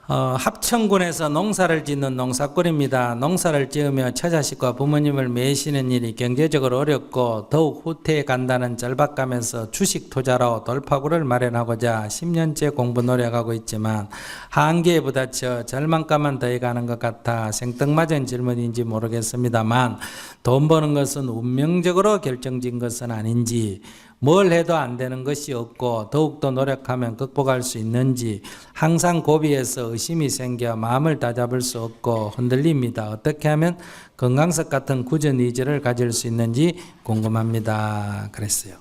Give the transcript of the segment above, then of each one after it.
합천군에서 농사를 짓는 농사꾼입니다. 농사를 지으며 처자식과 부모님을 매시는 일이 경제적으로 어렵고 더욱 후퇴해 간다는 절박감에서 주식 투자로 돌파구를 마련하고자 10년째 공부 노력하고 있지만 한계에 부딪혀 절망감만 더해가는 것 같아 생뚱맞은 질문인지 모르겠습니다만 돈 버는 것은 운명적으로 결정진 것은 아닌지, 뭘 해도 안 되는 것이 없고 더욱더 노력하면 극복할 수 있는지 항상 고비에서 의심이 생겨 마음을 다잡을 수 없고 흔들립니다. 어떻게 하면 건강석 같은 굳은 의지를 가질 수 있는지 궁금합니다. 그랬어요.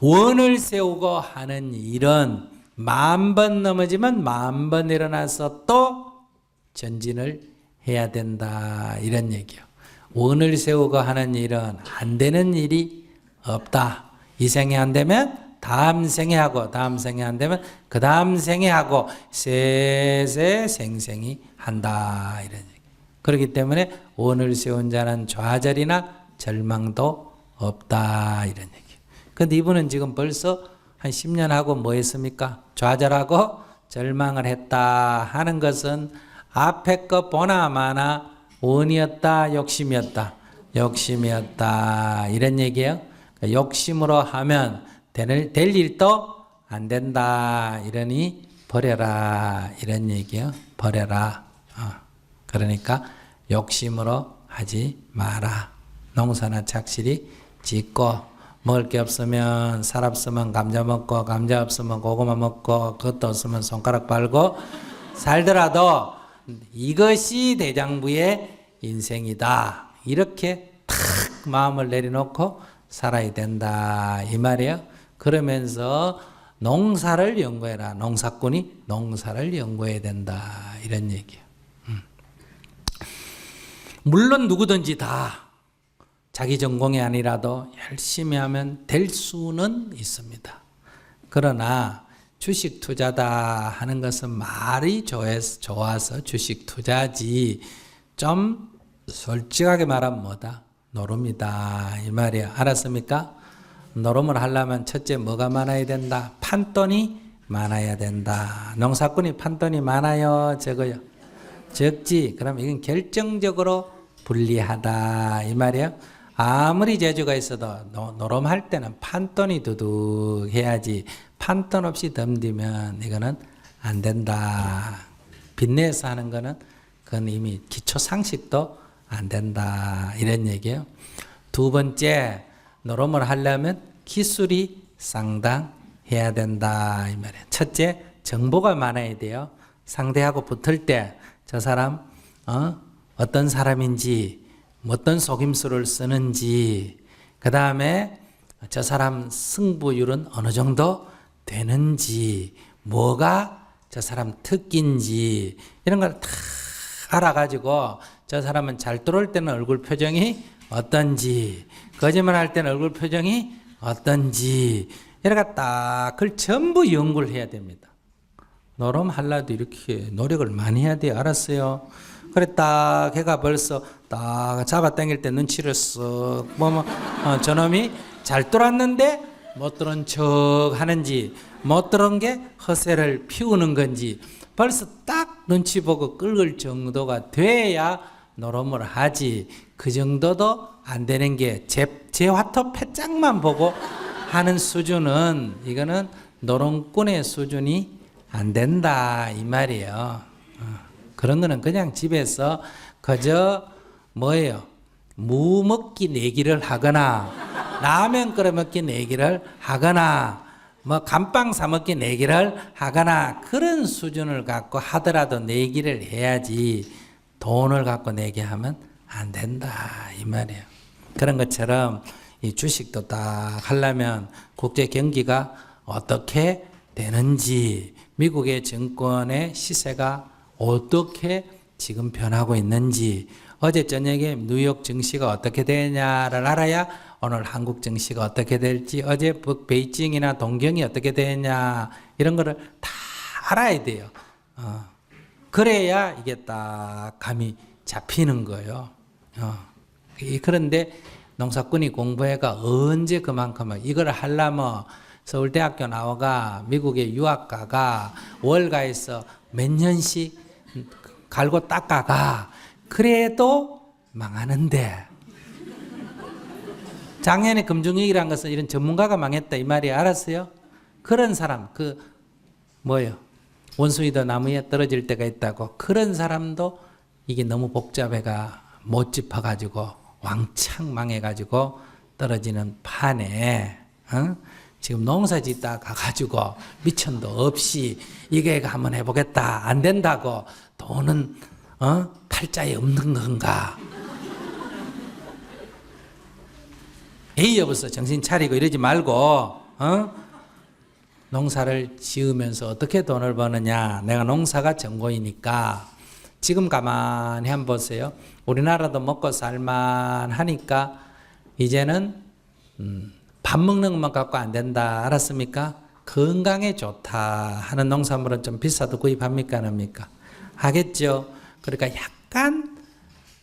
원을 세우고 하는 일은 10,000번 넘어지면 10,000번 일어나서 또 전진을 해야 된다, 이런 얘기예요. 원을 세우고 하는 일은 안 되는 일이 없다. 이 생에 안 되면 다음 생에 하고, 다음 생에 안 되면 그 다음 생에 하고, 세세생생이 한다, 이런 얘기. 그렇기 때문에 원을 세운 자는 좌절이나 절망도 없다, 이런 얘기. 근데 이분은 지금 벌써 한 10년 하고 뭐 했습니까? 좌절하고 절망을 했다 하는 것은 앞에 거 보나 마나 원이었다, 욕심이었다, 욕심이었다, 이런 얘기예요. 욕심으로 하면 될 일도 안 된다, 이러니 버려라, 이런 얘기예요. 버려라. 그러니까 욕심으로 하지 마라. 농사나 착실히 짓고, 먹을 게 없으면 살 없으면 감자 먹고, 감자 없으면 고구마 먹고, 그것도 없으면 손가락 빨고 살더라도 이것이 대장부의 인생이다, 이렇게 탁 마음을 내려놓고 살아야 된다, 이 말이에요. 그러면서 농사를 연구해라. 농사꾼이 농사를 연구해야 된다, 이런 얘기예요. 물론 누구든지 다 자기 전공이 아니라도 열심히 하면 될 수는 있습니다. 그러나 주식 투자다 하는 것은 말이 좋아서 주식 투자지, 좀 솔직하게 말하면 뭐다? 노름이다, 이 말이야. 알았습니까? 노름을 하려면 첫째 뭐가 많아야 된다? 판돈이 많아야 된다. 농사꾼이 판돈이 많아요, 적어요? 적지. 그럼 이건 결정적으로 불리하다, 이 말이야. 아무리 재주가 있어도 노름할 때는 판돈이 두둑해야지, 판돈 없이 덤비면 이거는 안 된다. 빚내서 하는 거는 그건 이미 기초 상식도 안 된다, 이런 얘기예요. 두 번째, 노름을 하려면 기술이 상당해야 된다, 이 말이에요. 첫째, 정보가 많아야 돼요. 상대하고 붙을 때 저 사람 어떤 사람인지, 어떤 속임수를 쓰는지, 그 다음에 저 사람 승부율은 어느 정도 되는지, 뭐가 저 사람 특기인지, 이런 걸 다 알아가지고 저 사람은 잘 들어올 때는 얼굴 표정이 어떤지, 거짓말할 때는 얼굴 표정이 어떤지, 이렇게 딱 그걸 전부 연구를 해야 됩니다. 노름 하려도 이렇게 노력을 많이 해야 돼요. 알았어요? 그래 딱 걔가 벌써 딱 잡아당길 때 눈치를 쓱 보면 저놈이 잘 들었는데 못 들은 척 하는지, 못 들은 게 허세를 피우는 건지 벌써 딱 눈치 보고 끌을 정도가 돼야 노름을 하지. 그 정도도 안 되는 게 제 화토 패짝만 보고 하는 수준은, 이거는 노름꾼의 수준이 안 된다, 이 말이에요. 그런 거는 그냥 집에서 그저 뭐예요? 무 먹기 내기를 하거나 라면 끓여 먹기 내기를 하거나 뭐 감빵 사 먹기 내기를 하거나 그런 수준을 갖고 하더라도 내기를 해야지, 돈을 갖고 내기하면 안 된다, 이 말이에요. 그런 것처럼 이 주식도 딱 하려면 국제 경기가 어떻게 되는지, 미국의 증권의 시세가 어떻게 지금 변하고 있는지, 어제 저녁에 뉴욕 증시가 어떻게 되냐를 알아야 오늘 한국 증시가 어떻게 될지, 어제 베이징이나 동경이 어떻게 되냐, 이런 거를 다 알아야 돼요. 그래야 이게 딱 감이 잡히는 거예요. 그런데 농사꾼이 공부해가 언제 그만큼 이걸 하려면 서울대학교 나와가 미국에 유학 가가 월가에서 몇 년씩 갈고 닦아가. 그래도 망하는데. 작년에 금중위기란 것은 이런 전문가가 망했다 이 말이 알았어요? 그런 사람, 원숭이도 나무에 떨어질 때가 있다고. 그런 사람도 이게 너무 복잡해가 못 짚어가지고 왕창 망해가지고 떨어지는 판에, 지금 농사 짓다 가가지고 미천도 없이 이게 한번 해보겠다. 안 된다고. 돈은, 팔자에 없는 건가? 에이 여보서 정신 차리고 이러지 말고 농사를 지으면서 어떻게 돈을 버느냐. 내가 농사가 전공이니까. 지금 가만히 한번 보세요. 우리나라도 먹고 살만하니까 이제는 밥 먹는 것만 갖고 안 된다. 알았습니까? 건강에 좋다 하는 농산물은 좀 비싸도 구입합니까? 안 합니까? 하겠죠. 그러니까 약간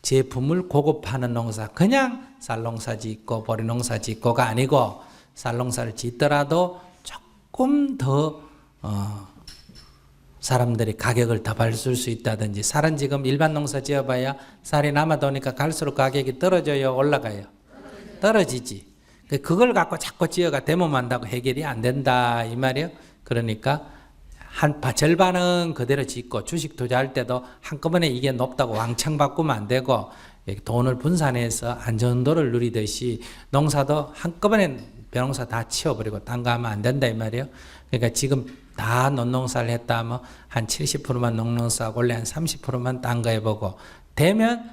제품을 고급화하는 농사, 그냥 쌀농사 짓고 보리농사 짓고가 아니고 쌀농사를 짓더라도 조금 더 사람들이 가격을 더 받을 수 있다든지. 쌀은 지금 일반 농사 지어봐야 쌀이 남아도니까 갈수록 가격이 떨어져요, 올라가요? 떨어지지. 그걸 갖고 자꾸 지어가 대모만다고 해결이 안 된다 이 말이에요. 그러니까 절반은 그대로 짓고 주식 투자할 때도 한꺼번에 이게 높다고 왕창 바꾸면 안 되고 돈을 분산해서 안전도를 누리듯이 농사도 한꺼번에 벼농사 다 치워버리고 딴 거 하면 안 된다 이 말이에요. 그러니까 지금 다 논농사를 했다 하면 한 70%만 농농사하고 원래 한 30%만 딴 거 해보고 되면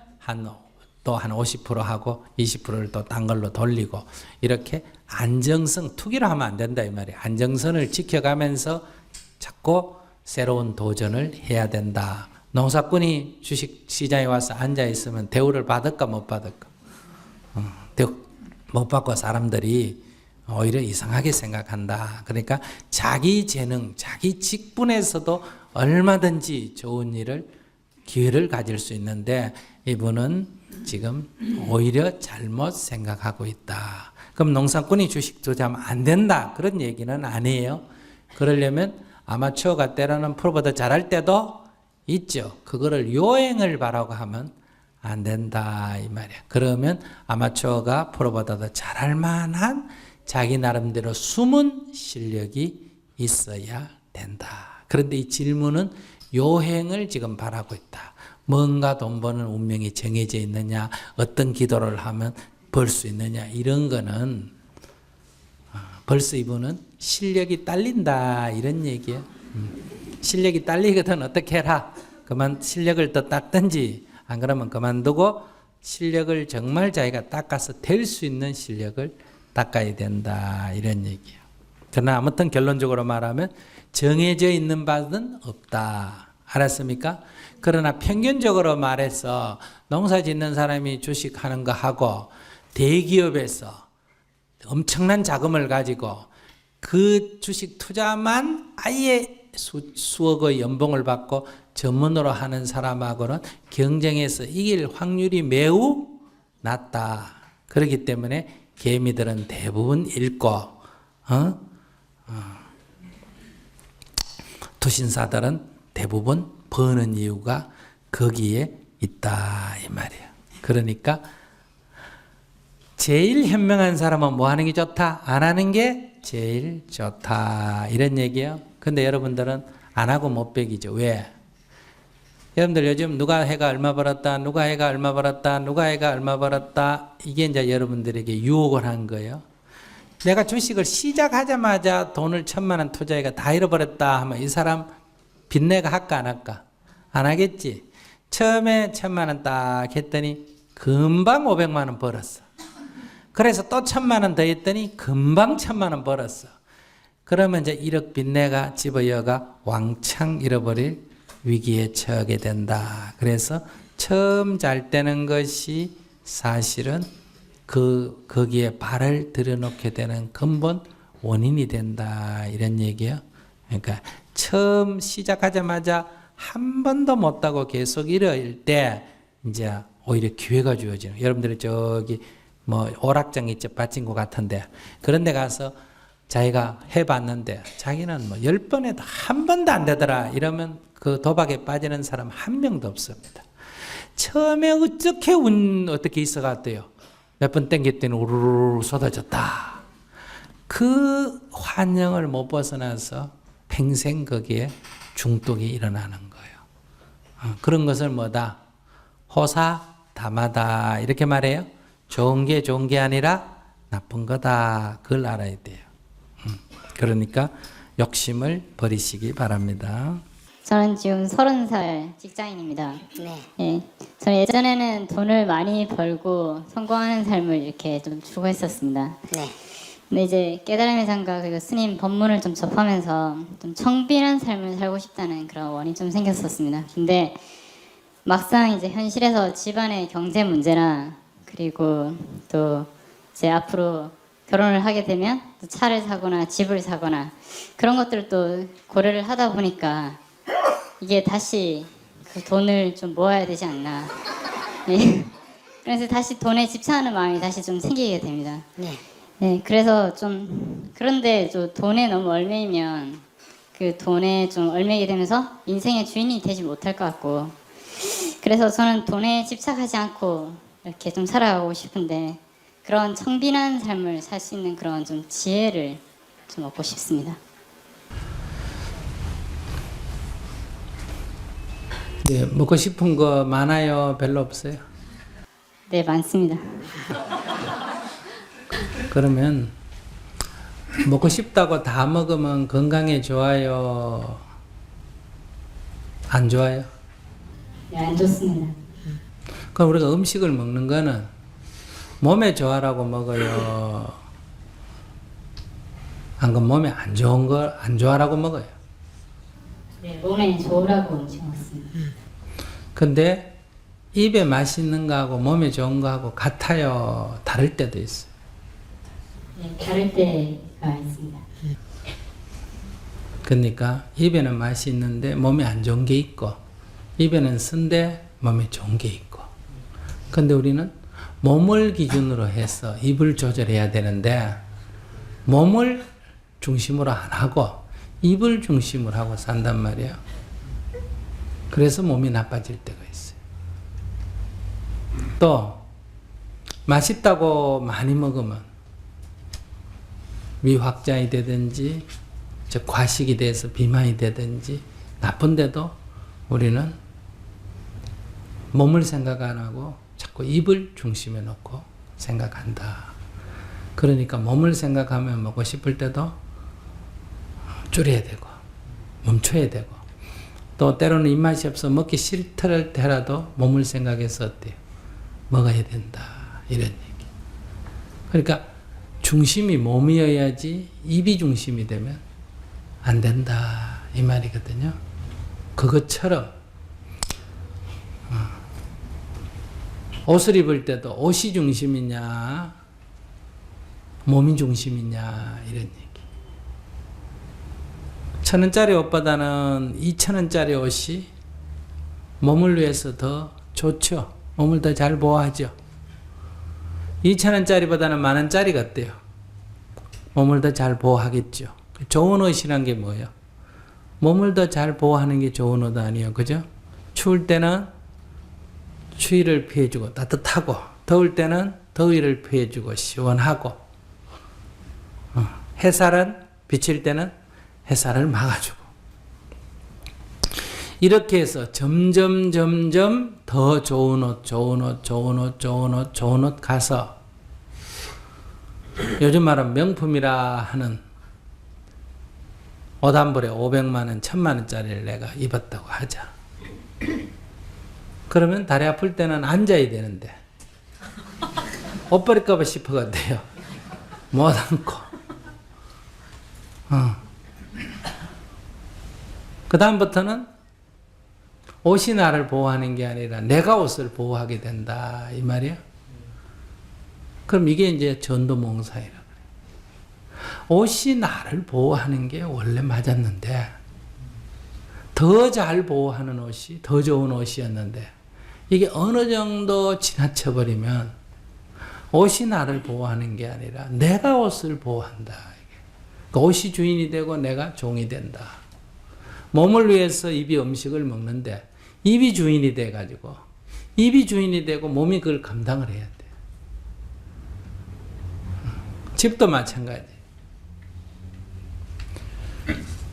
또 한 50% 하고 20%를 또 딴 걸로 돌리고 이렇게 안정성, 투기로 하면 안 된다 이 말이에요. 안정선을 지켜가면서 자꾸 새로운 도전을 해야 된다. 농사꾼이 주식시장에 와서 앉아있으면 대우를 받을까 못 받을까? 대우 못 받고 사람들이 오히려 이상하게 생각한다. 그러니까 자기 재능, 자기 직분에서도 얼마든지 좋은 기회를 가질 수 있는데 이분은 지금 오히려 잘못 생각하고 있다. 그럼 농사꾼이 주식 투자하면 안 된다. 그런 얘기는 아니에요. 그러려면 아마추어가 때로는 프로보다 잘할 때도 있죠. 그거를 요행을 바라고 하면 안 된다 이 말이야. 그러면 아마추어가 프로보다 더 잘할 만한 자기 나름대로 숨은 실력이 있어야 된다. 그런데 이 질문은 요행을 지금 바라고 있다. 뭔가 돈 버는 운명이 정해져 있느냐, 어떤 기도를 하면 벌 수 있느냐, 이런 거는 벌써 이분은 실력이 딸린다 이런 얘기예요. 실력이 딸리거든 어떻게 해라. 그만 실력을 더 닦든지 안 그러면 그만두고 실력을 정말 자기가 닦아서 될 수 있는 실력을 닦아야 된다 이런 얘기예요. 그러나 아무튼 결론적으로 말하면 정해져 있는 바는 없다. 알았습니까? 그러나 평균적으로 말해서 농사 짓는 사람이 주식하는 거 하고 대기업에서 엄청난 자금을 가지고 그 주식 투자만 아예 수억의 연봉을 받고 전문으로 하는 사람하고는 경쟁에서 이길 확률이 매우 낮다. 그렇기 때문에 개미들은 대부분 잃고 투신사들은 대부분 버는 이유가 거기에 있다 이 말이에요. 그러니까 제일 현명한 사람은 뭐 하는 게 좋다? 안 하는 게 제일 좋다 이런 얘기예요. 근데 여러분들은 안 하고 못 배기죠. 왜? 여러분들 요즘 누가 해가 얼마 벌었다, 누가 해가 얼마 벌었다, 누가 해가 얼마 벌었다, 이게 이제 여러분들에게 유혹을 한 거예요. 내가 주식을 시작하자마자 돈을 1,000만 원 투자해가 다 잃어버렸다 하면 이 사람 빚내가 할까 안 할까? 안 하겠지. 처음에 1,000만 원 딱 했더니 금방 500만 원 벌었어. 그래서 또 1,000만 원 더 했더니 금방 1,000만 원 벌었어. 그러면 이제 1억 빚내가 집어여가 왕창 잃어버릴 위기에 처하게 된다. 그래서 처음 잘 되는 것이 사실은 거기에 발을 들여놓게 되는 근본 원인이 된다. 이런 얘기예요. 그러니까 처음 시작하자마자 한 번도 못하고 계속 이럴 때 이제 오히려 기회가 주어지는. 여러분들이 저기 뭐 오락장 있죠, 빠진거 같은데 그런 데 가서 자기가 해봤는데 자기는 뭐 10번 해도 한 번도 안 되더라 이러면 그 도박에 빠지는 사람 한 명도 없습니다. 처음에 어떻게 있어갔대요. 몇 번 땡겼더니 우르르 쏟아졌다. 그 환영을 못 벗어나서 평생 거기에 중독이 일어나는 거예요. 그런 것을 뭐다? 호사다마다 이렇게 말해요. 좋은 게 아니라 나쁜 거다. 그걸 알아야 돼요. 그러니까 욕심을 버리시기 바랍니다. 저는 지금 30살 직장인입니다. 네. 예, 저는 예전에는 돈을 많이 벌고 성공하는 삶을 이렇게 좀 추구했었습니다. 네. 근데 이제 깨달음의 장과 그리고 스님 법문을 좀 접하면서 좀 청빈한 삶을 살고 싶다는 그런 원이 좀 생겼었습니다. 근데 막상 이제 현실에서 집안의 경제 문제나 그리고 또 이제 앞으로 결혼을 하게 되면 또 차를 사거나 집을 사거나 그런 것들을 또 고려를 하다 보니까 이게 다시 그 돈을 좀 모아야 되지 않나. 예. 그래서 다시 돈에 집착하는 마음이 다시 좀 생기게 됩니다. 네. 네, 그래서 좀 그런데 좀 돈에 너무 얽매이면 그 돈에 좀 얽매이게 되면서 인생의 주인이 되지 못할 것 같고 그래서 저는 돈에 집착하지 않고 이렇게 좀 살아가고 싶은데 그런 청빈한 삶을 살 수 있는 그런 좀 지혜를 좀 얻고 싶습니다. 네, 먹고 싶은 거 많아요? 별로 없어요? 네, 많습니다. 그러면 먹고 싶다고 다 먹으면 건강에 좋아요? 안 좋아요? 네, 안 좋습니다. 그럼 우리가 음식을 먹는 거는 몸에 좋아라고 먹어요? 안 그럼 몸에 안 좋은 걸 안 좋아라고 먹어요? 네, 몸에 좋으라고 음식 먹습니다. 근데 입에 맛있는 거하고 몸에 좋은 거하고 같아요? 다를 때도 있어요? 네, 다를 때가 있습니다. 그러니까 입에는 맛이 있는데 몸에 안 좋은 게 있고 입에는 쓴데 몸에 좋은 게 있고 근데 우리는 몸을 기준으로 해서 입을 조절해야 되는데 몸을 중심으로 안 하고 입을 중심으로 하고 산단 말이에요. 그래서 몸이 나빠질 때가 있어요. 또 맛있다고 많이 먹으면 위확장이 되든지 즉 과식이 돼서 비만이 되든지 나쁜데도 우리는 몸을 생각 안 하고 자꾸 입을 중심에 놓고 생각한다. 그러니까 몸을 생각하면 먹고 싶을 때도 줄여야 되고 멈춰야 되고 또 때로는 입맛이 없어 먹기 싫을 때라도 몸을 생각해서 어때요? 먹어야 된다. 이런 얘기. 그러니까 중심이 몸이어야지 입이 중심이 되면 안 된다. 이 말이거든요. 그것처럼 옷을 입을 때도 옷이 중심이냐 몸이 중심이냐 이런 얘기. 1,000원짜리 옷보다는 2,000원짜리 옷이 몸을 위해서 더 좋죠. 몸을 더 잘 보호하죠. 2,000원짜리보다는 10,000원짜리가 어때요? 몸을 더 잘 보호하겠죠. 좋은 옷이란 게 뭐예요? 몸을 더 잘 보호하는 게 좋은 옷 아니에요. 그죠? 추울 때는 추위를 피해주고 따뜻하고 더울 때는 더위를 피해주고 시원하고 햇살은 비칠 때는 햇살을 막아주고 이렇게 해서 점점 더 좋은 옷 가서 요즘 말하면 명품이라 하는 옷 한 벌에 500만 원, 1,000만 원짜리를 내가 입었다고 하자. 그러면 다리 아플 때는 앉아야 되는데 옷 버릴까 봐 싶어가지고요. 못 앉고. 그 다음부터는 옷이 나를 보호하는 게 아니라 내가 옷을 보호하게 된다. 이 말이야. 그럼 이게 이제 전도몽사이라 그래요. 옷이 나를 보호하는 게 원래 맞았는데 더 잘 보호하는 옷이 더 좋은 옷이었는데 이게 어느 정도 지나쳐버리면 옷이 나를 보호하는 게 아니라 내가 옷을 보호한다. 그러니까 옷이 주인이 되고 내가 종이 된다. 몸을 위해서 입이 음식을 먹는데 입이 주인이 돼가지고 입이 주인이 되고 몸이 그걸 감당을 해야 돼. 집도 마찬가지.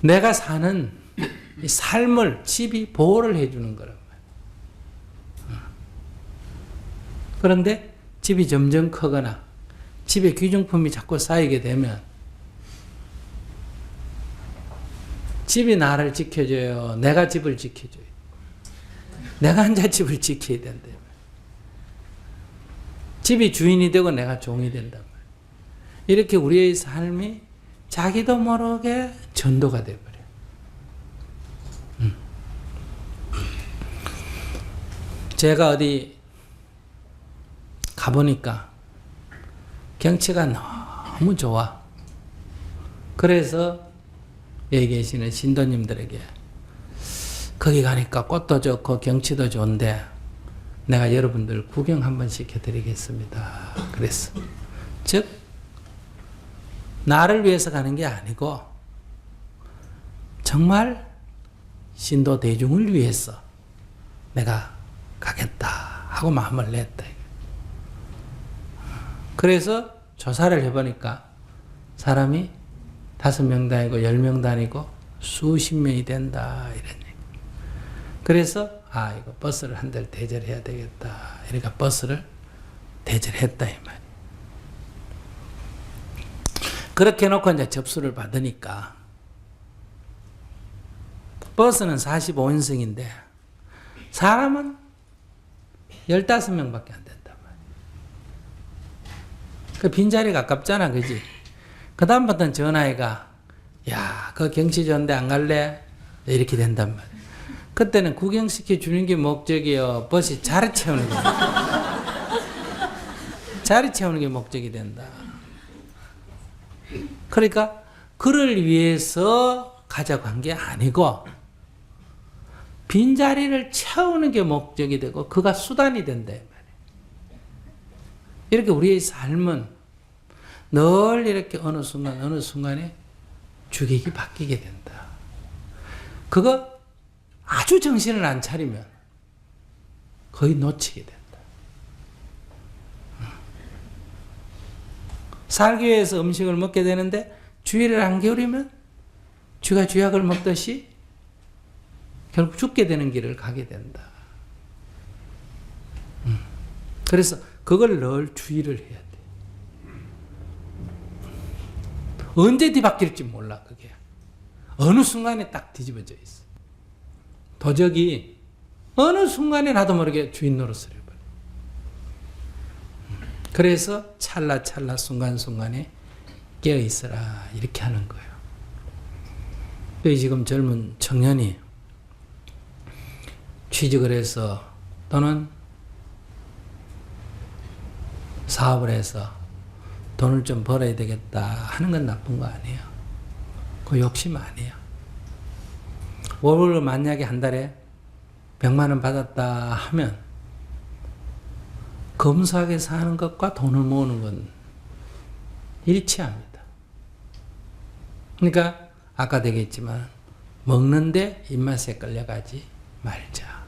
내가 사는 이 삶을 집이 보호를 해주는 거란 말이야. 그런데 집이 점점 크거나 집에 귀중품이 자꾸 쌓이게 되면 집이 나를 지켜줘요? 내가 집을 지켜줘요? 내가 혼자 집을 지켜야 된다. 집이 주인이 되고 내가 종이 된단 말이야. 이렇게 우리의 삶이 자기도 모르게 전도가 돼버려. 제가 어디 가보니까 경치가 너무 좋아. 그래서 여기 계시는 신도님들에게 거기 가니까 꽃도 좋고 경치도 좋은데 내가 여러분들 구경 한번 시켜드리겠습니다. 그랬어. 즉 나를 위해서 가는 게 아니고 정말 신도 대중을 위해서 내가 가겠다 하고 마음을 냈다. 그래서 조사를 해보니까 사람이 5명 다니고 10명 다니고 수십 명이 된다 이런 얘기. 그래서 이거 버스를 한 대를 대절해야 되겠다. 그러니까 버스를 대절했다 이 말이에요. 그렇게 해놓고 이제 접수를 받으니까 버스는 45인승인데 사람은 15명밖에 안 된단 말이에요. 그 빈자리가 아깝잖아, 그지? 그 다음부터는 전화해가 야, 그 경치 좋은데 안 갈래? 이렇게 된단 말이에요. 그때는 구경시켜 주는 게 목적이요. 버스 자리 채우는 거야. 자리 채우는 게 목적이 된다. 그러니까 그를 위해서 가자고 한 게 아니고 빈자리를 채우는 게 목적이 되고 그가 수단이 된다. 이렇게 우리의 삶은 늘 이렇게 어느 순간에 주객이 바뀌게 된다. 그거 아주 정신을 안 차리면 거의 놓치게 된다. 살기 위해서 음식을 먹게 되는데 주의를 안 기울이면 쥐가 쥐약을 먹듯이 결국 죽게 되는 길을 가게 된다. 그래서 그걸 늘 주의를 해야 돼. 언제 뒤바뀔지 몰라, 그게. 어느 순간에 딱 뒤집어져 있어. 도적이 어느 순간에 나도 모르게 주인 노릇을 해버려. 그래서 찰나찰나 순간순간에 깨어있어라 이렇게 하는 거예요. 여기 지금 젊은 청년이 취직을 해서 또는 사업을 해서 돈을 좀 벌어야 되겠다 하는 건 나쁜 거 아니에요. 그 욕심 아니에요. 월급을 만약에 한 달에 100만 원 받았다 하면 검소하게 사는 것과 돈을 모으는 건 일치합니다. 그러니까 아까 되겠지만 먹는데 입맛에 끌려가지 말자.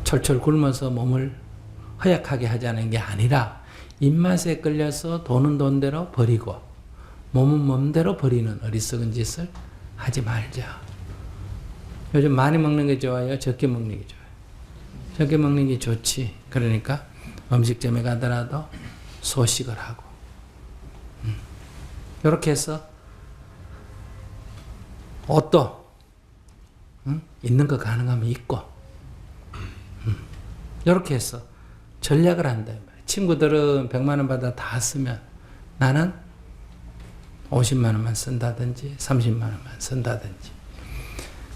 철철 굶어서 몸을 허약하게 하자는 게 아니라 입맛에 끌려서 돈은 돈대로 버리고 몸은 몸대로 버리는 어리석은 짓을 하지 말자. 요즘 많이 먹는 게 좋아요? 적게 먹는 게 좋아요? 적게 먹는 게 좋지. 그러니까 음식점에 가더라도 소식을 하고 이렇게 해서 옷도 있는 거 가능하면 입고 이렇게 해서 전략을 한다. 친구들은 100만 원 받아 다 쓰면 나는 50만 원만 쓴다든지 30만 원만 쓴다든지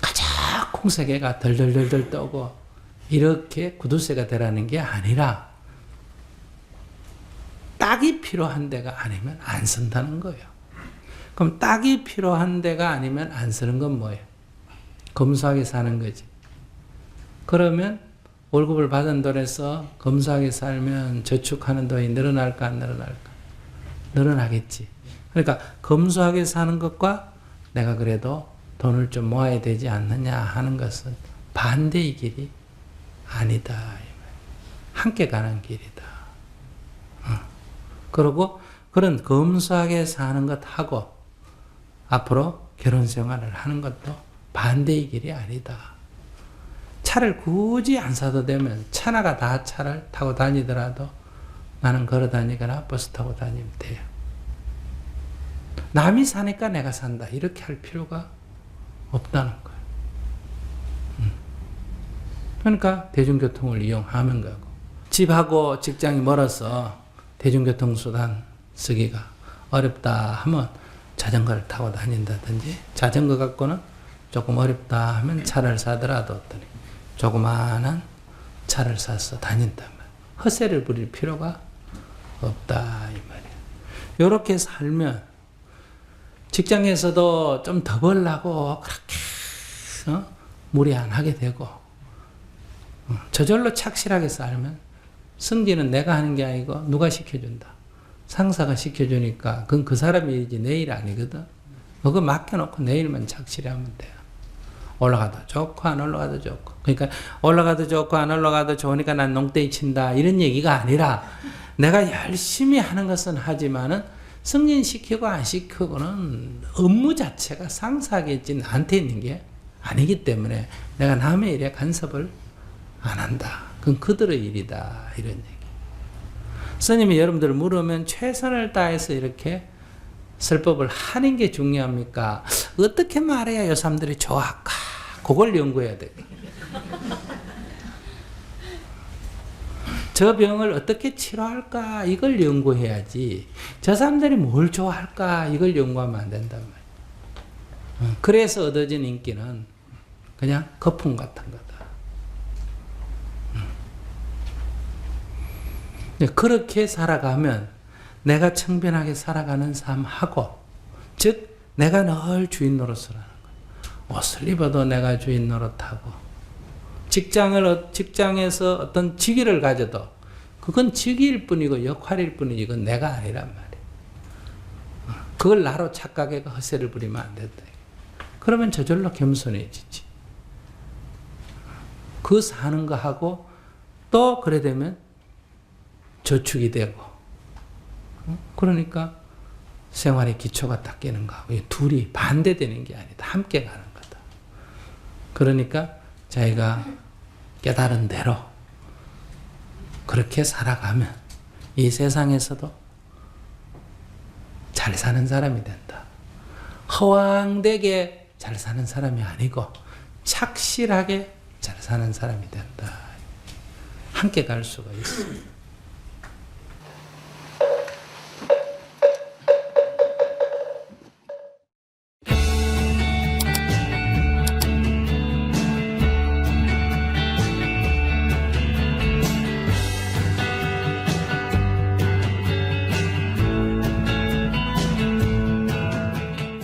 가장 콩세개가 덜덜덜덜 떠고 이렇게 구두쇠가 되라는 게 아니라 딱이 필요한 데가 아니면 안 쓴다는 거예요. 그럼 딱이 필요한 데가 아니면 안 쓰는 건 뭐예요? 검소하게 사는 거지. 그러면 월급을 받은 돈에서 검소하게 살면 저축하는 돈이 늘어날까 안 늘어날까? 늘어나겠지. 그러니까 검소하게 사는 것과 내가 그래도 돈을 좀 모아야 되지 않느냐 하는 것은 반대의 길이 아니다. 함께 가는 길이다. 그리고 그런 검소하게 사는 것하고 앞으로 결혼 생활을 하는 것도 반대의 길이 아니다. 차를 굳이 안 사도 되면 차나가 다 차를 타고 다니더라도 나는 걸어 다니거나 버스 타고 다니면 돼요. 남이 사니까 내가 산다. 이렇게 할 필요가 없다는 거예요. 그러니까 대중교통을 이용하면 가고, 집하고 직장이 멀어서 대중교통수단 쓰기가 어렵다 하면 자전거를 타고 다닌다든지, 자전거 갖고는 조금 어렵다 하면 차를 사더라도 어떠니 조그마한 차를 사서 다닌단 말이에요. 허세를 부릴 필요가 없다 이 말이에요. 이렇게 살면 직장에서도 좀 더 벌라고 그렇게 무리 안 하게 되고, 저절로 착실하게 살면 승진은 내가 하는 게 아니고 누가 시켜준다. 상사가 시켜주니까 그건 그 사람 일이지 내 일 아니거든. 그거 맡겨놓고 내일만 착실히 하면 돼요. 올라가도 좋고 안 올라가도 좋고. 그러니까 올라가도 좋고 안 올라가도 좋으니까 난 농땡이 친다 이런 얘기가 아니라 내가 열심히 하는 것은 하지만은 승진시키고 안 시키고는 업무 자체가 상사겠지 나한테 있는 게 아니기 때문에 내가 남의 일에 간섭을 안 한다. 그건 그들의 일이다. 이런 얘기. 스님이 여러분들 물으면 최선을 다해서 이렇게 설법을 하는 게 중요합니까? 어떻게 말해야 요 사람들이 좋아할까? 그걸 연구해야 돼. 저 병을 어떻게 치료할까? 이걸 연구해야지. 저 사람들이 뭘 좋아할까? 이걸 연구하면 안 된단 말이야. 그래서 얻어진 인기는 그냥 거품 같은 거다. 그렇게 살아가면 내가 청변하게 살아가는 삶하고, 즉 내가 늘 주인 노릇을 하는 거예요. 옷을 입어도 내가 주인 노릇하고, 직장에서 어떤 직위를 가져도 그건 직위일 뿐이고 역할일 뿐이지 그건 내가 아니란 말이에요. 그걸 나로 착각해서 허세를 부리면 안 된다. 그러면 저절로 겸손해지지. 그 사는 거 하고 또 그래 되면 저축이 되고, 그러니까 생활의 기초가 딱 깨는 거하고 둘이 반대되는 게 아니다. 함께 가는 거다. 그러니까 자기가 깨달은 대로 그렇게 살아가면 이 세상에서도 잘 사는 사람이 된다. 허황되게 잘 사는 사람이 아니고 착실하게 잘 사는 사람이 된다. 함께 갈 수가 있습니다.